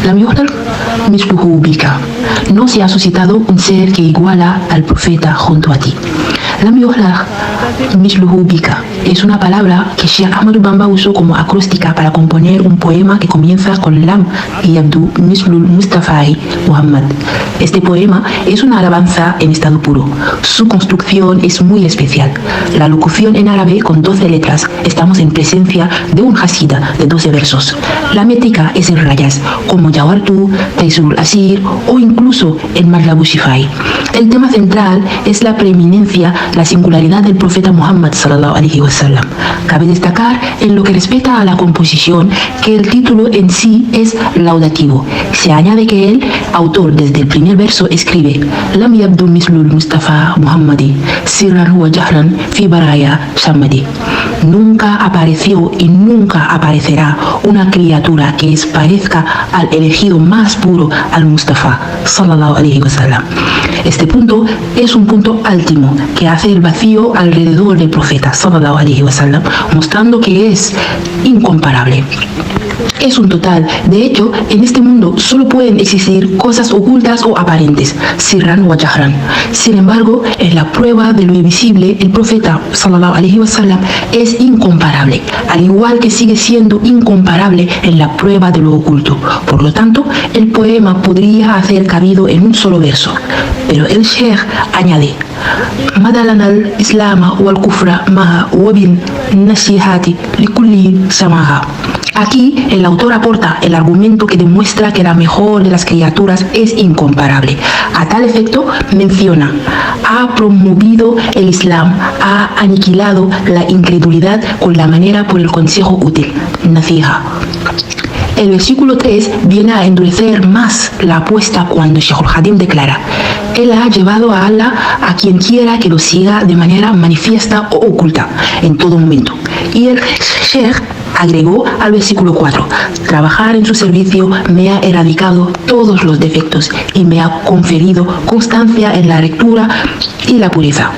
لم يخلق مثله بك. No se ha suscitado un ser que iguala al profeta junto a ti. Lam yuhlaq misluhu bika es una palabra que Sheikh Ahmad Bamba usó como acróstica para componer un poema que comienza con Lam yabdu mislul Mustafai Muhammad. Este poema es una alabanza en estado puro. Su construcción es muy especial. La locución en árabe con 12 letras. Estamos en presencia de un hasida de 12 versos. La métrica es el rayas, como Jawartu, Taisrul Asir o incluso el Matlabu Shifai. El tema central es la preeminencia, la singularidad del profeta Muhammad sallallahu alaihi wasallam. Cabe destacar en lo que respecta a la composición que el título en sí es laudativo. Se añade que el autor desde el primer verso escribe Lam yabdu mislul Mustafa Muhammadi sirran huwa jahran fi baraya Samadi. Nunca apareció y nunca aparecerá una criatura que parezca al elegido más puro, al Mustafa sallallahu alaihi wasallam. Este punto es un punto último que hace el vacío alrededor del profeta sallallahu alaihi wasallam, mostrando que es incomparable. Es un total. De hecho, en este mundo solo pueden existir cosas ocultas o aparentes, sirran o jahran. Sin embargo, en la prueba de lo invisible, el profeta sallallahu alaihi wasallam es incomparable, al igual que sigue siendo incomparable en la prueba de lo oculto. Por lo tanto, el poema podría hacer cabido en un solo verso. Pero el Sheikh añade Madalana al-Islama wal-Kufra maha wabin nasihati likulli samaha. Aquí el autor aporta el argumento que demuestra que la mejor de las criaturas es incomparable. A tal efecto menciona, ha promovido el Islam, ha aniquilado la incredulidad con la manera por el consejo útil, nasiha. El versículo 3 viene a endurecer más la apuesta cuando Sheikh al-Hadim declara: Él ha llevado a Allah a quien quiera que lo siga de manera manifiesta o oculta, en todo momento. Y el Sheikh agregó al versículo 4: Trabajar en su servicio me ha erradicado todos los defectos y me ha conferido constancia en la rectura y la pureza.